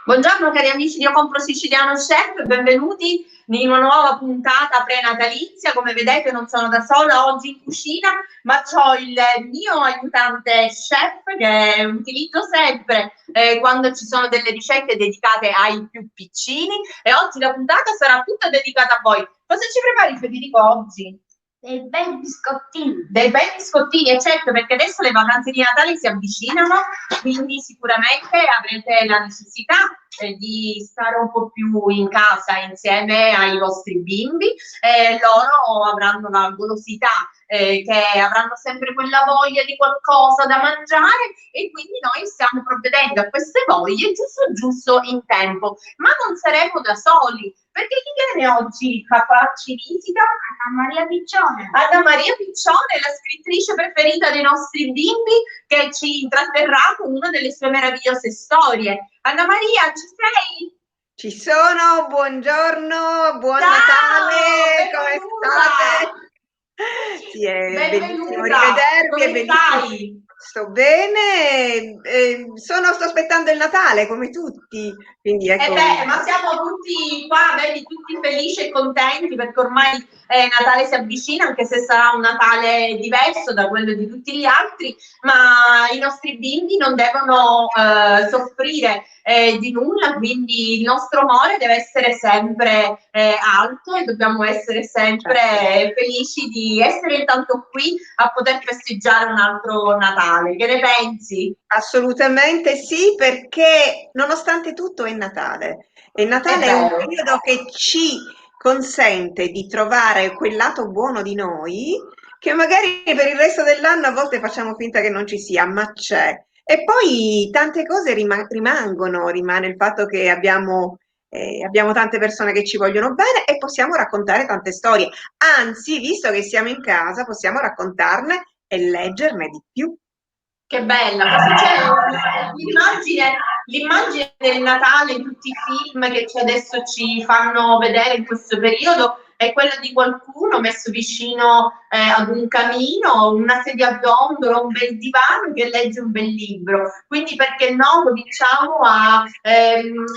Buongiorno cari amici di Io Compro Siciliano Chef, benvenuti in una nuova puntata prenatalizia. Come vedete non sono da sola oggi in cucina, ma ho il mio aiutante chef che utilizzo sempre quando ci sono delle ricette dedicate ai più piccini, e oggi la puntata sarà tutta dedicata a voi. Cosa ci prepari, Federico, oggi? Dei bei biscottini. Dei bei biscottini, e certo, perché adesso le vacanze di Natale si avvicinano, quindi sicuramente avrete la necessità di stare un po' più in casa insieme ai vostri bimbi, e loro avranno la golosità, che avranno sempre quella voglia di qualcosa da mangiare, e quindi noi stiamo provvedendo a queste voglie giusto giusto in tempo. Ma non saremo da soli, perché chi viene oggi a farci visita? Anna Maria Piccione. Anna Maria Piccione, la scrittrice preferita dei nostri bimbi, che ci intratterrà con una delle sue meravigliose storie. Anna Maria, ci sei? Ci sono, buongiorno, buon Ciao, Natale, come benvenuta. state? Sì, è bellissimo Benvenuta. rivedervi, è Come bellissimo. stai? Sto bene, sto aspettando il Natale come tutti, quindi Eh ecco. beh, ma siamo tutti qua, vedi, tutti felici e contenti perché ormai Natale si avvicina, anche se sarà un Natale diverso da quello di tutti gli altri, ma i nostri bimbi non devono soffrire di nulla, quindi il nostro amore deve essere sempre alto, e dobbiamo essere sempre felici di essere intanto qui a poter festeggiare un altro Natale. Che ne pensi? Assolutamente sì, perché nonostante tutto è Natale. E È Natale è un vero. periodo che ci consente di trovare quel lato buono di noi, che magari per il resto dell'anno a volte facciamo finta che non ci sia, ma c'è. E poi tante cose rimangono, rimane il fatto che abbiamo tante persone che ci vogliono bene e possiamo raccontare tante storie. Anzi, visto che siamo in casa, possiamo raccontarne e leggerne di più. Che bella, così c'è l'immagine del Natale in tutti i film che adesso ci fanno vedere in questo periodo è quella di qualcuno messo vicino ad un camino, una sedia a dondolo, un bel divano che legge un bel libro. Quindi perché no, cominciamo a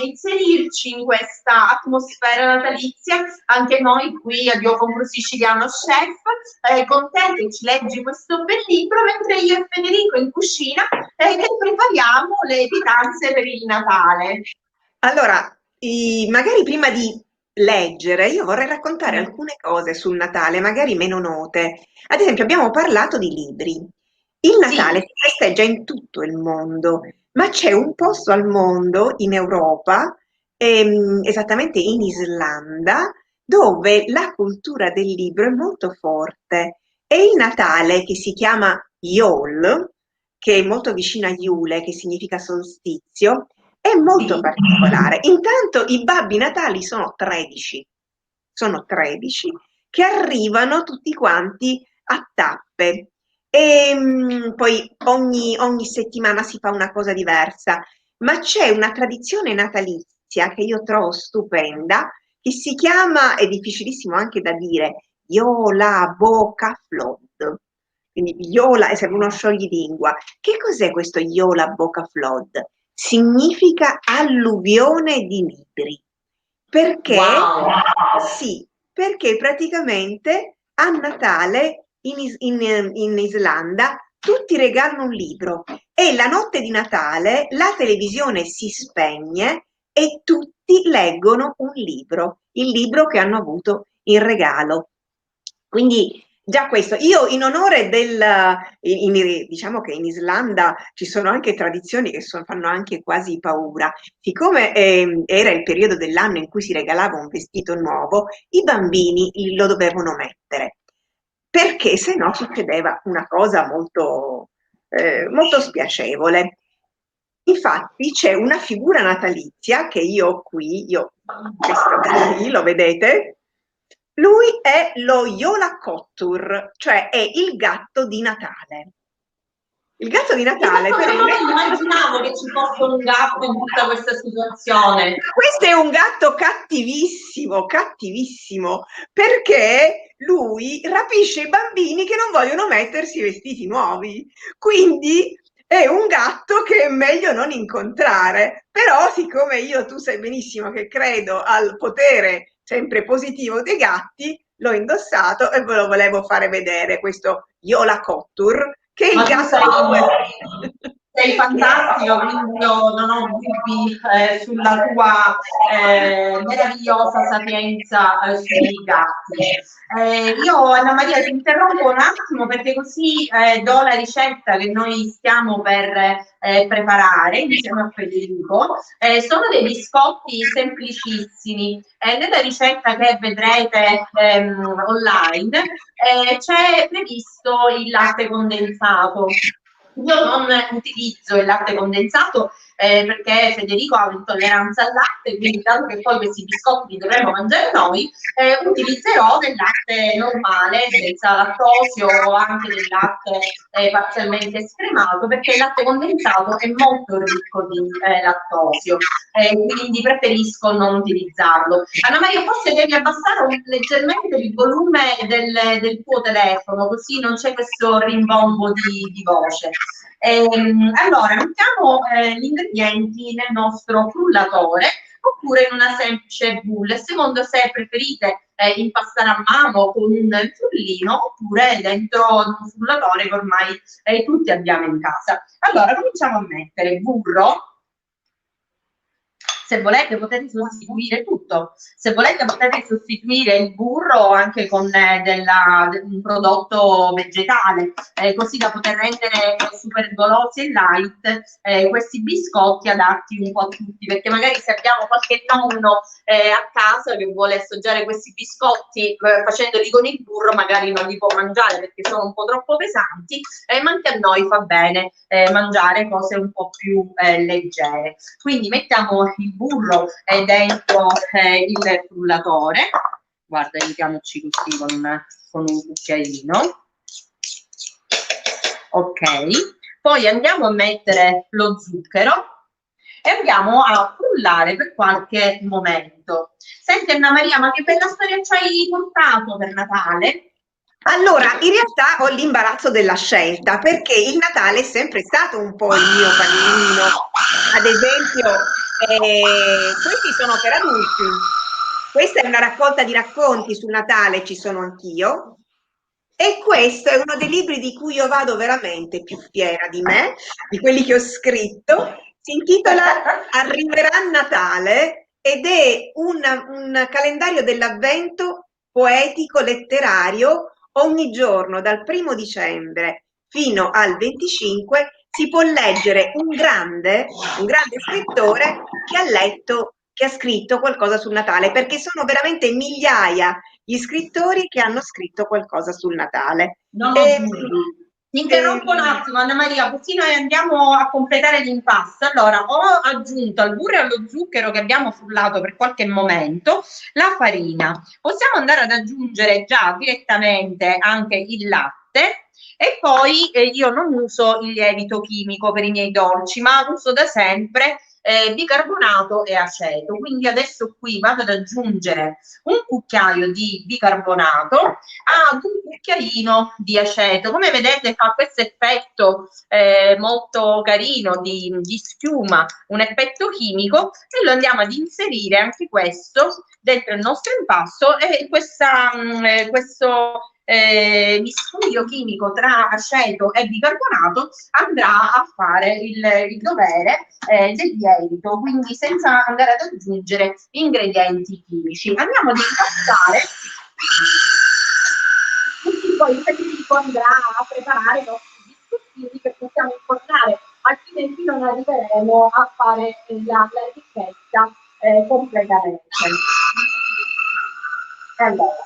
inserirci in questa atmosfera natalizia anche noi qui a Dio Compro Siciliano Chef, con te che ci leggi questo bel libro, mentre io e Federico in cucina che prepariamo le pietanze per il Natale. Allora, magari prima di leggere, io vorrei raccontare alcune cose sul Natale, magari meno note. Ad esempio, abbiamo parlato di libri. Il Natale Sì, si festeggia in tutto il mondo, ma c'è un posto al mondo, in Europa, esattamente in Islanda, dove la cultura del libro è molto forte. E il Natale, che si chiama Yule, che è molto vicino a Iule, che significa solstizio, è molto sì. particolare. Intanto i babbi natali sono 13 che arrivano tutti quanti a tappe, e poi ogni settimana si fa una cosa diversa, ma c'è una tradizione natalizia che io trovo stupenda, che si chiama, è difficilissimo anche da dire, Yola Boca Flood. Quindi Yola è sempre uno scioglilingua. Che cos'è questo Yola Boca Flood? Significa alluvione di libri. Perché? Wow. Sì, perché praticamente a Natale in Islanda tutti regalano un libro e la notte di Natale la televisione si spegne e tutti leggono un libro, il libro che hanno avuto in regalo. Quindi già questo, io in onore diciamo che in Islanda ci sono anche tradizioni che fanno anche quasi paura. Siccome era il periodo dell'anno in cui si regalava un vestito nuovo, i bambini lo dovevano mettere, perché se no succedeva una cosa molto spiacevole. Infatti c'è una figura natalizia che io ho qui, questo qui, lo vedete? Lui è lo Yola Kottur, cioè è il gatto di Natale. Il gatto di Natale Io però non immaginavo che ci fosse un gatto in tutta questa situazione. questo è un gatto cattivissimo, cattivissimo, perché lui rapisce i bambini che non vogliono mettersi i vestiti nuovi. Quindi è un gatto che è meglio non incontrare. Però, siccome tu sai benissimo che credo al potere sempre positivo dei gatti, l'ho indossato e ve lo volevo fare vedere, questo Yola Kottur, che è il Ma tu gatto sei fantastico, quindi io non ho dubbi sulla tua meravigliosa sapienza sui gatti. Io, Anna Maria, ti interrompo un attimo perché così do la ricetta che noi stiamo per preparare insieme a Federico. Sono dei biscotti semplicissimi. Nella ricetta che vedrete online c'è previsto il latte condensato. Io non utilizzo il latte condensato perché Federico ha un'intolleranza al latte, quindi dato che poi questi biscotti li dovremo mangiare noi, utilizzerò del latte normale, senza lattosio o anche del latte parzialmente scremato, perché il latte condensato è molto ricco di lattosio, quindi preferisco non utilizzarlo. Anna Maria, forse devi abbassare leggermente il volume del tuo telefono, così non c'è questo rimbombo di voce. Allora, mettiamo gli ingredienti nel nostro frullatore oppure in una semplice boule, secondo se preferite impastare a mano con un frullino oppure dentro un frullatore che ormai tutti abbiamo in casa. Allora, cominciamo a mettere burro. Se volete potete sostituire tutto, se volete potete sostituire il burro anche con un prodotto vegetale, così da poter rendere super golosi e light questi biscotti adatti un po' a tutti, perché magari se abbiamo qualche nonno a casa che vuole assaggiare questi biscotti facendoli con il burro, magari non li può mangiare perché sono un po' troppo pesanti, ma anche a noi fa bene mangiare cose un po' più leggere. Quindi mettiamo il burro dentro il frullatore, guarda, aiutiamoci così con un cucchiaino, ok, poi andiamo a mettere lo zucchero e andiamo a frullare per qualche momento. Senti Anna Maria, ma che bella storia ci hai portato per Natale? Allora, in realtà ho l'imbarazzo della scelta perché il Natale è sempre stato un po' il mio panino. Ad esempio, questi sono per adulti. Questa è una raccolta di racconti sul Natale, ci sono anch'io. E questo è uno dei libri di cui io vado veramente più fiera di me, di quelli che ho scritto. Si intitola Arriverà Natale ed è un calendario dell'avvento poetico letterario. Ogni giorno dal 1° dicembre fino al 25 si può leggere un grande scrittore che ha scritto qualcosa sul Natale, perché sono veramente migliaia gli scrittori che hanno scritto qualcosa sul Natale. Non ho dubbi. Ti interrompo un attimo, Anna Maria, così noi andiamo a completare l'impasto. Allora, ho aggiunto al burro e allo zucchero che abbiamo frullato per qualche momento la farina. Possiamo andare ad aggiungere già direttamente anche il latte. E poi io non uso il lievito chimico per i miei dolci, ma uso da sempre bicarbonato e aceto. Quindi adesso qui vado ad aggiungere un cucchiaio di bicarbonato ad un cucchiaino di aceto. Come vedete fa questo effetto molto carino di schiuma, un effetto chimico, e lo andiamo ad inserire anche questo dentro il nostro impasto, e questo miscuglio chimico tra aceto e bicarbonato andrà a fare il dovere del lievito, quindi senza andare ad aggiungere ingredienti chimici. Andiamo ad impastare, così poi Federico andrà a preparare i nostri biscottini che possiamo importare, altrimenti non arriveremo a fare la ricetta completamente. Allora,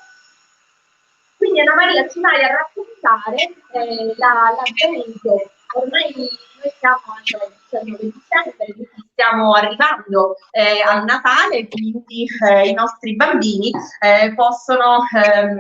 quindi Anna Maria ci vai a raccontare l'avvento. Ormai noi siamo al 19 dicembre, quindi stiamo arrivando al Natale, quindi i nostri bambini possono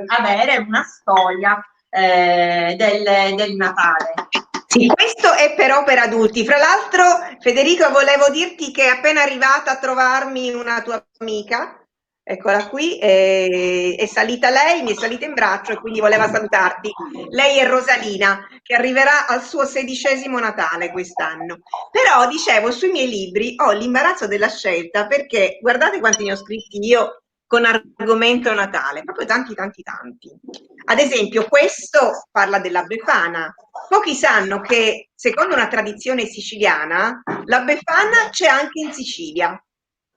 avere una storia del Natale. Sì, questo è però per adulti. Fra l'altro, Federico, volevo dirti che è appena arrivata a trovarmi una tua amica Eccola qui, è salita lei, mi è salita in braccio e quindi voleva salutarti. Lei è Rosalina, che arriverà al suo 16° Natale quest'anno. Però, dicevo, sui miei libri ho l'imbarazzo della scelta perché guardate quanti ne ho scritti io con argomento Natale, proprio tanti, tanti, tanti. Ad esempio, questo parla della Befana. Pochi sanno che, secondo una tradizione siciliana, la Befana c'è anche in Sicilia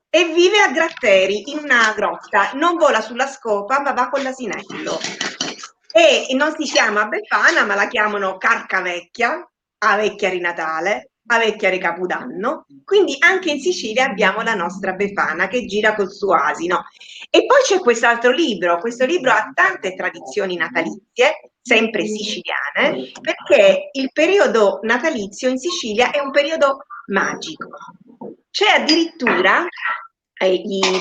e vive a Gratteri, in una grotta, non vola sulla scopa, ma va con l'asinello. E non si chiama Befana, ma la chiamano Carcavecchia, a Vecchia di Natale, a Vecchia di Capodanno. Quindi anche in Sicilia abbiamo la nostra Befana che gira col suo asino. E poi c'è quest'altro libro, questo libro ha tante tradizioni natalizie, sempre siciliane, perché il periodo natalizio in Sicilia è un periodo magico. C'è addirittura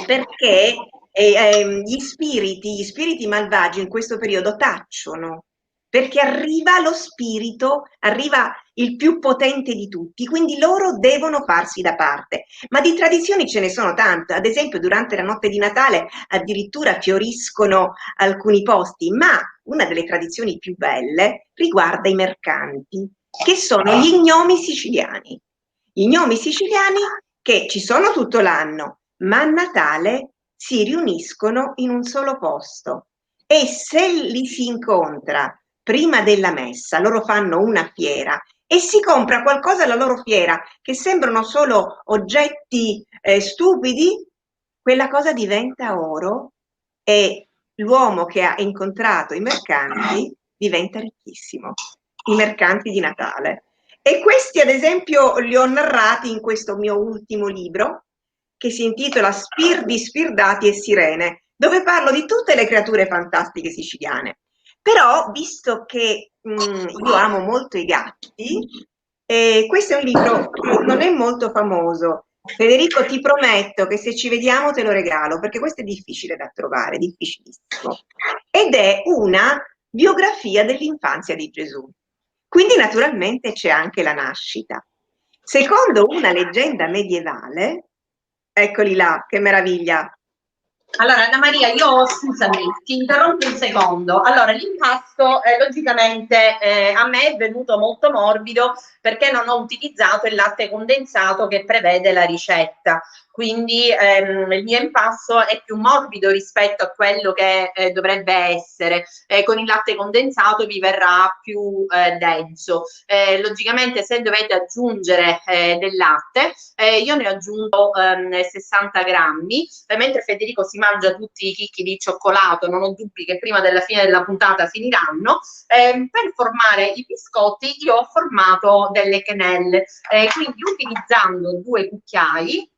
perché gli spiriti malvagi in questo periodo tacciono, perché arriva lo spirito, arriva il più potente di tutti, quindi loro devono farsi da parte. Ma di tradizioni ce ne sono tante, ad esempio durante la notte di Natale addirittura fioriscono alcuni posti, ma una delle tradizioni più belle riguarda i mercanti, che sono gli gnomi siciliani. Gli gnomi siciliani che ci sono tutto l'anno, ma a Natale si riuniscono in un solo posto e se li si incontra prima della messa, loro fanno una fiera e si compra qualcosa alla loro fiera che sembrano solo oggetti stupidi, quella cosa diventa oro e l'uomo che ha incontrato i mercanti diventa ricchissimo. I mercanti di Natale. E questi, ad esempio, li ho narrati in questo mio ultimo libro, che si intitola Spirdi, Spirdati e Sirene, dove parlo di tutte le creature fantastiche siciliane. Però, visto che io amo molto i gatti, questo è un libro che non è molto famoso. Federico, ti prometto che se ci vediamo te lo regalo, perché questo è difficile da trovare, difficilissimo. Ed è una biografia dell'infanzia di Gesù. Quindi naturalmente c'è anche la nascita. Secondo una leggenda medievale, eccoli là, che meraviglia. Allora, Anna Maria, io scusami, ti interrompo un secondo. Allora, l'impasto logicamente a me è venuto molto morbido perché non ho utilizzato il latte condensato che prevede la ricetta. Quindi il mio impasto è più morbido rispetto a quello che dovrebbe essere. Con il latte condensato vi verrà più denso. Logicamente, se dovete aggiungere del latte, io ne ho aggiunto 60 grammi, mentre Federico si mangia tutti i chicchi di cioccolato, non ho dubbi che prima della fine della puntata finiranno. Per formare i biscotti io ho formato delle quenelle, quindi utilizzando 2 cucchiai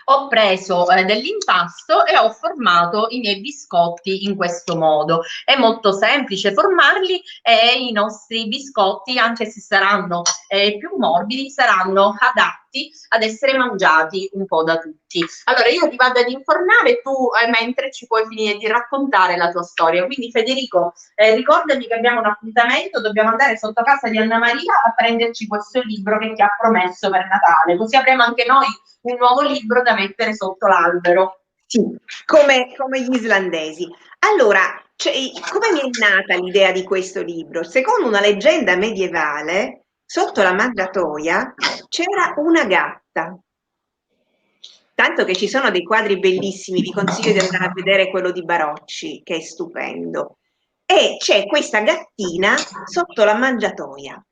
ho preso dell'impasto e ho formato i miei biscotti in questo modo. È molto semplice formarli e i nostri biscotti, anche se saranno più morbidi, saranno adatti ad essere mangiati un po' da tutti. Allora io ti vado ad infornare, tu mentre ci puoi finire di raccontare la tua storia. Quindi Federico, ricordami che abbiamo un appuntamento, dobbiamo andare sotto casa di Anna Maria a prenderci questo libro che ti ha promesso per Natale, così avremo anche noi un nuovo libro da mettere sotto l'albero. Sì, come gli islandesi. Allora, come mi è nata l'idea di questo libro? Secondo una leggenda medievale, sotto la mangiatoia c'era una gatta. Tanto che ci sono dei quadri bellissimi, vi consiglio di andare a vedere quello di Barocci, che è stupendo. E c'è questa gattina sotto la mangiatoia.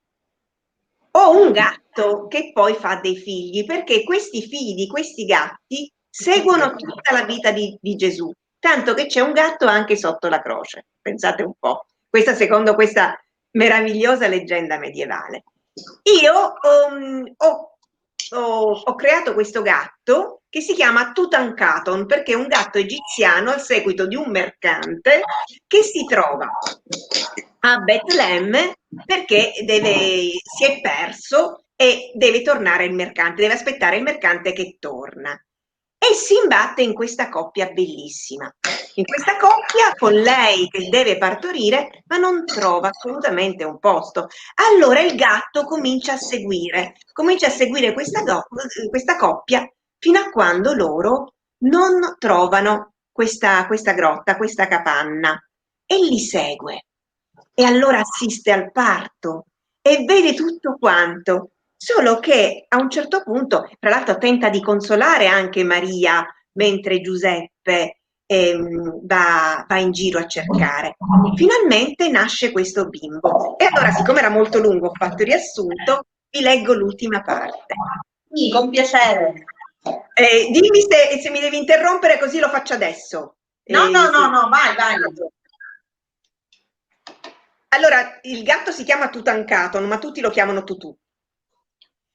Ho un gatto che poi fa dei figli, perché questi figli di questi gatti seguono tutta la vita di Gesù, tanto che c'è un gatto anche sotto la croce. Pensate un po', questa secondo questa meravigliosa leggenda medievale. Io ho creato questo gatto che si chiama Tutankhaton perché è un gatto egiziano al seguito di un mercante che si trova a Betlemme perché si è perso e deve tornare il mercante, deve aspettare il mercante che torna. E si imbatte in questa coppia bellissima. In questa coppia con lei che deve partorire, ma non trova assolutamente un posto. Allora il gatto comincia a seguire questa coppia fino a quando loro non trovano questa grotta, questa capanna, e li segue. E allora assiste al parto e vede tutto quanto, solo che a un certo punto, tra l'altro, tenta di consolare anche Maria mentre Giuseppe va in giro a cercare. Finalmente nasce questo bimbo. E allora, siccome era molto lungo, ho fatto il riassunto, vi leggo l'ultima parte. Sì, con piacere. Dimmi se mi devi interrompere, così lo faccio adesso. No, Sì. vai. Allora, il gatto si chiama Tutankaton, ma tutti lo chiamano Tutù.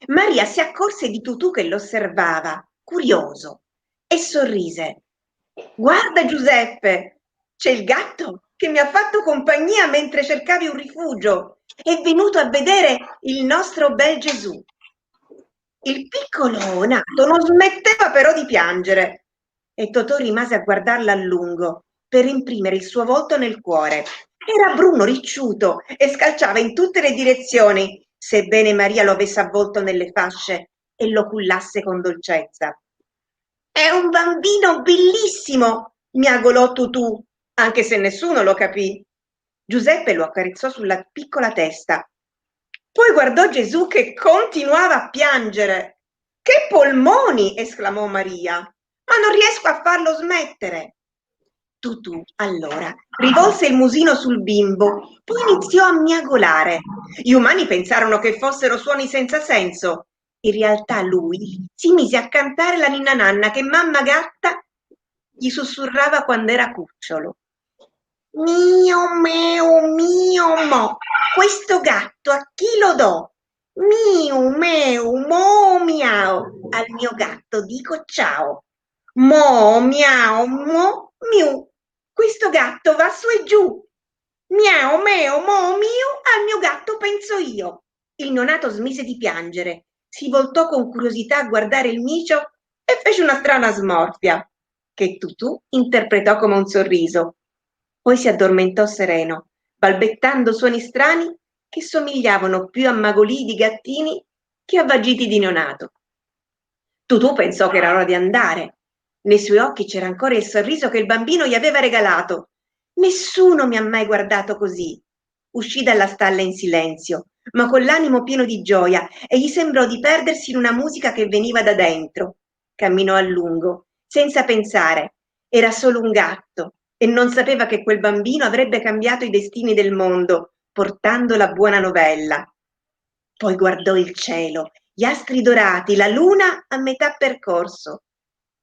Maria si accorse di Tutù che lo osservava, curioso, e sorrise. Guarda Giuseppe, c'è il gatto che mi ha fatto compagnia mentre cercavi un rifugio. È venuto a vedere il nostro bel Gesù. Il piccolo nato non smetteva però di piangere e Totò rimase a guardarla a lungo per imprimere il suo volto nel cuore. Era bruno, ricciuto e scalciava in tutte le direzioni, sebbene Maria lo avesse avvolto nelle fasce e lo cullasse con dolcezza. È un bambino bellissimo, miagolò Tutù, anche se nessuno lo capì. Giuseppe lo accarezzò sulla piccola testa. Poi guardò Gesù che continuava a piangere. Che polmoni! Esclamò Maria. Ma non riesco a farlo smettere. Tutù, allora, rivolse il musino sul bimbo, poi iniziò a miagolare. Gli umani pensarono che fossero suoni senza senso. In realtà lui si mise a cantare la ninna nanna che mamma gatta gli sussurrava quando era cucciolo. Mio, mio, mo, questo gatto a chi lo do? Miu, meu, mo, miau, al mio gatto dico ciao. Mo, miau, mo, miu, questo gatto va su e giù. Miau, meo, mo, miu, al mio gatto penso io. Il neonato smise di piangere, si voltò con curiosità a guardare il micio e fece una strana smorfia, che Tutù interpretò come un sorriso. Poi si addormentò sereno, balbettando suoni strani che somigliavano più a magolii di gattini che a vagiti di neonato. Tutù pensò che era ora di andare. Nei suoi occhi c'era ancora il sorriso che il bambino gli aveva regalato. Nessuno mi ha mai guardato così. Uscì dalla stalla in silenzio, ma con l'animo pieno di gioia, e gli sembrò di perdersi in una musica che veniva da dentro. Camminò a lungo, senza pensare. Era solo un gatto e non sapeva che quel bambino avrebbe cambiato i destini del mondo, portando la buona novella. Poi guardò il cielo, gli astri dorati, la luna a metà percorso.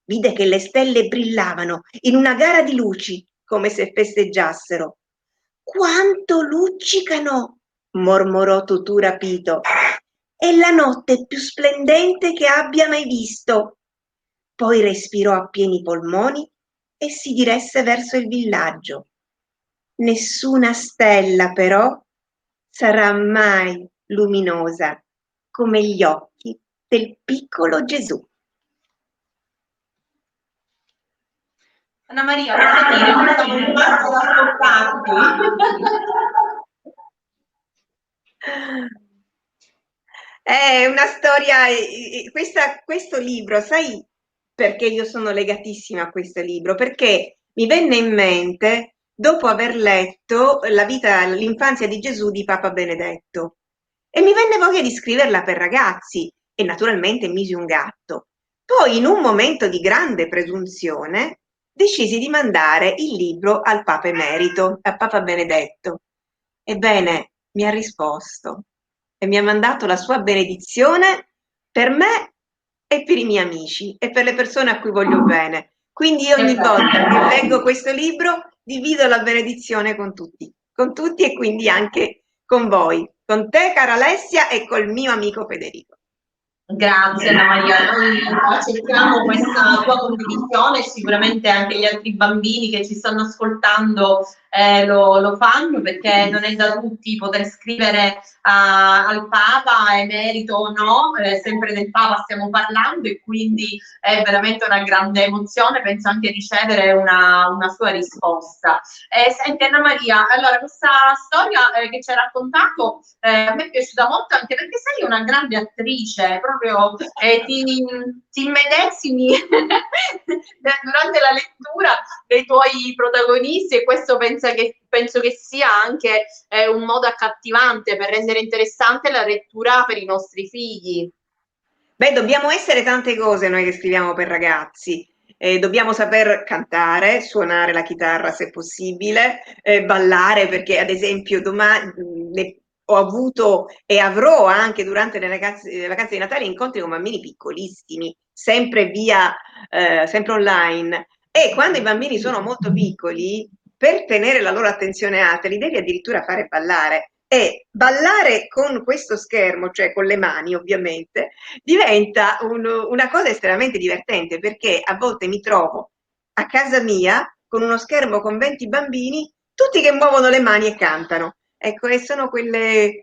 Vide che le stelle brillavano in una gara di luci, come se festeggiassero. Quanto luccicano! Mormorò Tutù rapito. È la notte più splendente che abbia mai visto. Poi respirò a pieni polmoni e si diresse verso il villaggio. Nessuna stella, però, sarà mai luminosa come gli occhi del piccolo Gesù. Anna Maria, non dire, ma stavo rimasto ad ascoltarti. È una storia, questo libro, sai perché io sono legatissima a questo libro? Perché mi venne in mente dopo aver letto la vita, l'infanzia di Gesù di Papa Benedetto e mi venne voglia di scriverla per ragazzi e naturalmente misi un gatto. Poi in un momento di grande presunzione decisi di mandare il libro al Papa Emerito, a Papa Benedetto. Ebbene, mi ha risposto e mi ha mandato la sua benedizione per me e per i miei amici e per le persone a cui voglio bene. Quindi io ogni volta che leggo questo libro divido la benedizione con tutti e quindi anche con voi, con te cara Alessia e col mio amico Federico. Grazie Anna Maria, noi accettiamo questa tua condivisione e sicuramente anche gli altri bambini che ci stanno ascoltando lo fanno, perché non è da tutti poter scrivere al Papa, emerito o no, sempre del Papa stiamo parlando e quindi è veramente una grande emozione, penso anche ricevere una sua risposta. Senti Anna Maria, allora questa storia che ci hai raccontato a me è piaciuta molto anche perché sei una grande attrice, proprio ti immedesimi durante la lettura dei tuoi protagonisti, e questo penso che sia anche un modo accattivante per rendere interessante la lettura per i nostri figli. Beh, dobbiamo essere tante cose noi che scriviamo per ragazzi. Dobbiamo saper cantare, suonare la chitarra se possibile, ballare, perché ad esempio domani ho avuto e avrò anche durante le vacanze di Natale incontri con bambini piccolissimi, sempre online. E quando i bambini sono molto piccoli, per tenere la loro attenzione alta, li devi addirittura fare ballare. E ballare con questo schermo, cioè con le mani ovviamente, diventa una cosa estremamente divertente, perché a volte mi trovo a casa mia con uno schermo con 20 bambini, tutti che muovono le mani e cantano. Ecco, e sono quei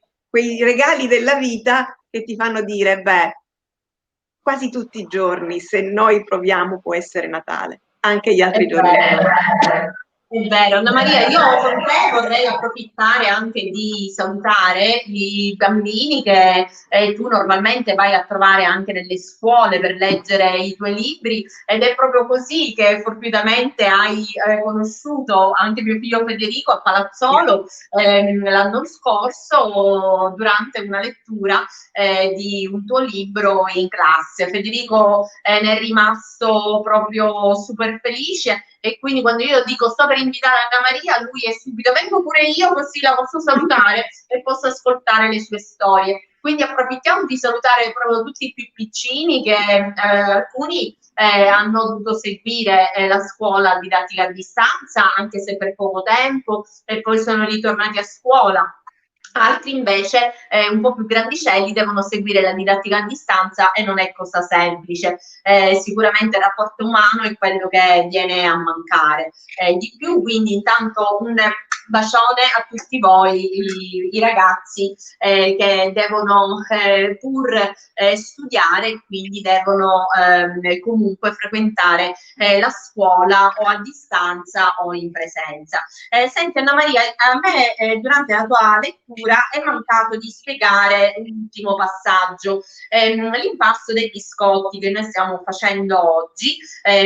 regali della vita che ti fanno dire, beh, quasi tutti i giorni, se noi proviamo, può essere Natale, anche gli È altri giorni. vero. È vero, Anna Maria, io con te vorrei approfittare anche di salutare i bambini che tu normalmente vai a trovare anche nelle scuole per leggere i tuoi libri, ed è proprio così che fortuitamente hai conosciuto anche mio figlio Federico a Palazzolo l'anno scorso durante una lettura di un tuo libro in classe. Federico ne è rimasto proprio super felice, e quindi quando io dico sto per invitare Anna Maria, lui è subito vengo pure io, così la posso salutare e posso ascoltare le sue storie. Quindi approfittiamo di salutare proprio tutti i più piccini, che alcuni hanno dovuto seguire la scuola didattica a distanza, anche se per poco tempo, e poi sono ritornati a scuola. Altri invece, un po' più grandicelli, devono seguire la didattica a distanza, e non è cosa semplice. Sicuramente il rapporto umano è quello che viene a mancare di più, quindi intanto un bacione a tutti voi, i ragazzi che devono pur studiare, quindi devono comunque frequentare la scuola o a distanza o in presenza. Senti Anna Maria, a me durante la tua lettura è mancato di spiegare l'ultimo passaggio, l'impasto dei biscotti che noi stiamo facendo oggi.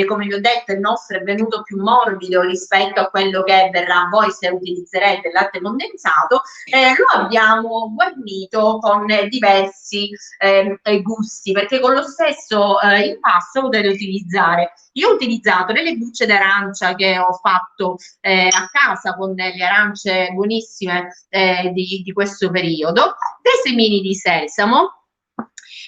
Come vi ho detto, il nostro è venuto più morbido rispetto a quello che verrà a voi se utilizzerete il latte condensato. Lo abbiamo guarnito con diversi gusti, perché con lo stesso impasto potete utilizzare. Io ho utilizzato delle bucce d'arancia che ho fatto a casa con le arance buonissime di questo periodo, dei semini di sesamo,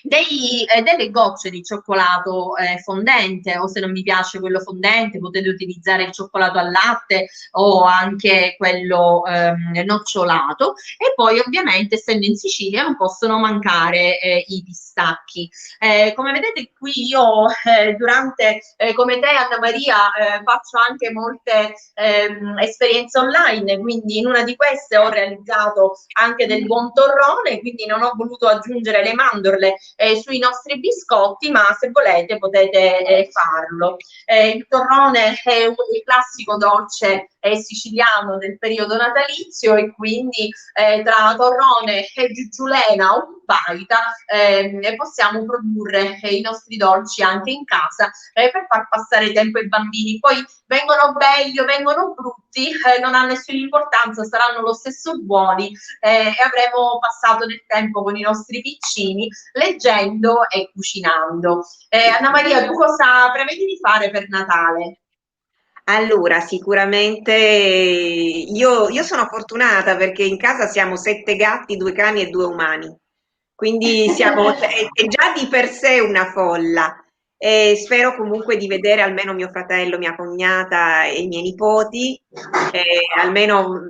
delle gocce di cioccolato fondente, o se non vi piace quello fondente potete utilizzare il cioccolato al latte o anche quello nocciolato, e poi ovviamente essendo in Sicilia non possono mancare i pistacchi. Come vedete qui io durante, come te Anna Maria, faccio anche molte esperienze online, quindi in una di queste ho realizzato anche del buon torrone, quindi non ho voluto aggiungere le mandorle sui nostri biscotti, ma se volete potete farlo. Il torrone è il classico dolce siciliano del periodo natalizio, e quindi tra torrone e giugiulena o baita possiamo produrre i nostri dolci anche in casa per far passare tempo ai bambini. Poi vengono belli o vengono brutti, non ha nessuna importanza, saranno lo stesso buoni, e avremo passato del tempo con i nostri piccini leggendo e cucinando. Anna Maria, tu cosa prevedi di fare per Natale? Allora, sicuramente io sono fortunata perché in casa siamo 7 gatti, 2 cani e 2 umani, quindi è già di per sé una folla. E spero comunque di vedere almeno mio fratello, mia cognata e i miei nipoti, almeno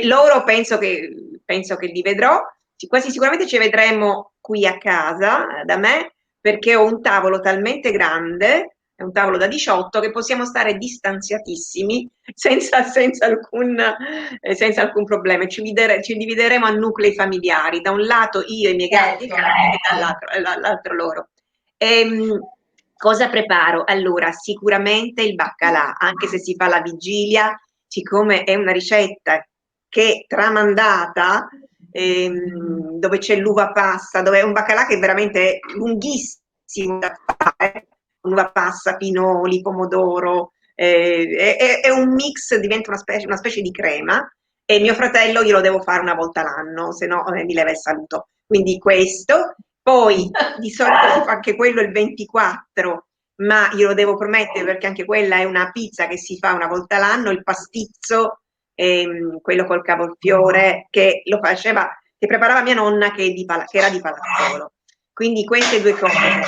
loro penso che li vedrò. Quasi sicuramente ci vedremo qui a casa da me, perché ho un tavolo talmente grande, è un tavolo da 18, che possiamo stare distanziatissimi senza alcun problema. Ci divideremo a nuclei familiari, da un lato io e i miei gatti e dall'altro loro. Cosa preparo? Allora, sicuramente il baccalà, anche se si fa la vigilia, siccome è una ricetta che è tramandata, dove c'è l'uva passa, dove è un baccalà che è veramente lunghissimo da fare, uva passa, pinoli, pomodoro, è un mix, diventa una specie di crema, e mio fratello glielo devo fare una volta l'anno, se no mi leva il saluto. Quindi questo, poi di solito si fa anche quello il 24, ma glielo devo promettere perché anche quella è una pizza che si fa una volta l'anno, il pastizzo, quello col cavolfiore, che lo faceva, che preparava mia nonna che era di Palazzolo. Quindi queste due cose.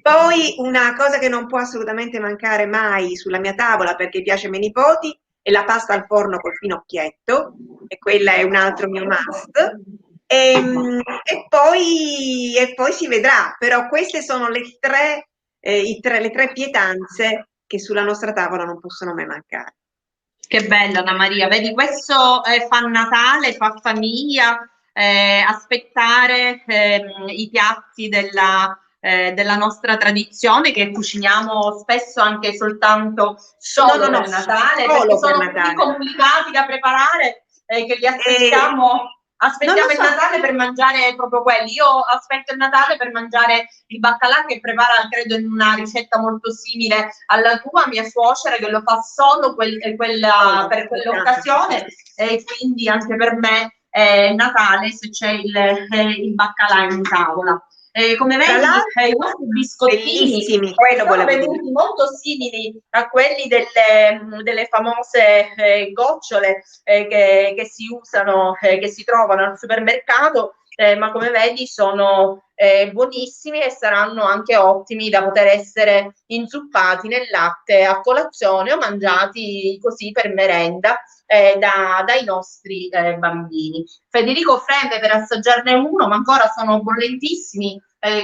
Poi una cosa che non può assolutamente mancare mai sulla mia tavola perché piace ai miei nipoti è la pasta al forno col finocchietto, e quella è un altro mio must. E poi si vedrà, però queste sono le tre pietanze che sulla nostra tavola non possono mai mancare. Che bello, Anna Maria, vedi, questo fa Natale, fa famiglia, aspettare i piatti della nostra tradizione che cuciniamo spesso anche soltanto solo per Natale, perché sono così complicati da preparare che li aspettiamo il Natale per mangiare proprio quelli. Io aspetto il Natale per mangiare il baccalà che prepara, credo, in una ricetta molto simile alla tua, mia suocera, che lo fa solo per quell'occasione, e quindi anche per me è Natale se c'è il baccalà in tavola. Come vedi, i nostri biscottini sono venuti molto simili a quelli delle famose gocciole che si usano, che si trovano al supermercato, ma come vedi sono buonissimi e saranno anche ottimi da poter essere inzuppati nel latte a colazione o mangiati così per merenda dai nostri bambini. Federico freme per assaggiarne uno, ma ancora sono bollentissimi,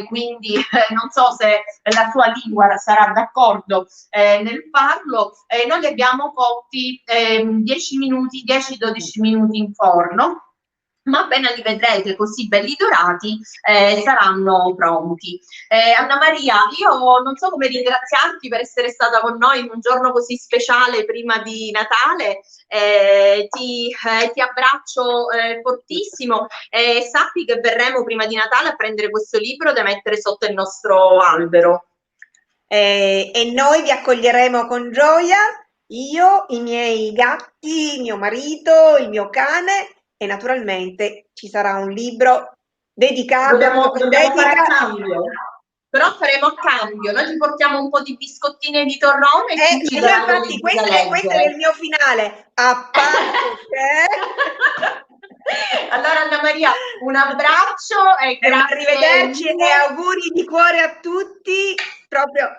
quindi non so se la sua lingua sarà d'accordo nel farlo. Noi li abbiamo cotti 10-12 minuti in forno, ma appena li vedrete così belli dorati saranno pronti. Anna Maria, io non so come ringraziarti per essere stata con noi in un giorno così speciale prima di Natale. Ti abbraccio fortissimo e sappi che verremo prima di Natale a prendere questo libro da mettere sotto il nostro albero. E noi vi accoglieremo con gioia, io, i miei gatti, mio marito, il mio cane, e naturalmente ci sarà un libro dedicato. Dobbiamo fare a cambio. Però faremo a cambio, noi ti portiamo un po' di biscottine di torrone e ci daranno infatti questo è il mio finale, a patto che... Allora Anna Maria, un abbraccio e grazie. Arrivederci e auguri di cuore a tutti, proprio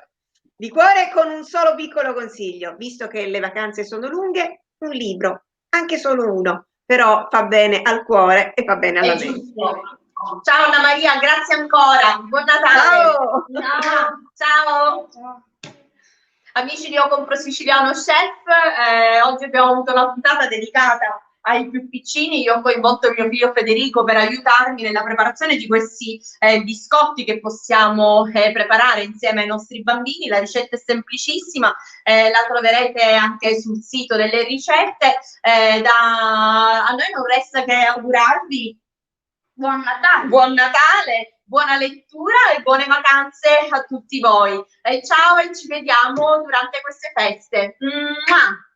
di cuore, con un solo piccolo consiglio, visto che le vacanze sono lunghe, un libro, anche solo uno, però fa bene al cuore e fa bene alla mente. Ciao Anna Maria, grazie ancora, buon Natale. Ciao. Amici di Io Compro Siciliano Chef, oggi abbiamo avuto una puntata dedicata ai più piccini. Io ho coinvolto il mio figlio Federico per aiutarmi nella preparazione di questi biscotti che possiamo preparare insieme ai nostri bambini. La ricetta è semplicissima, la troverete anche sul sito delle ricette. A noi non resta che augurarvi Buon Natale! Buon Natale, buona lettura e buone vacanze a tutti voi. Ciao e ci vediamo durante queste feste. Mua!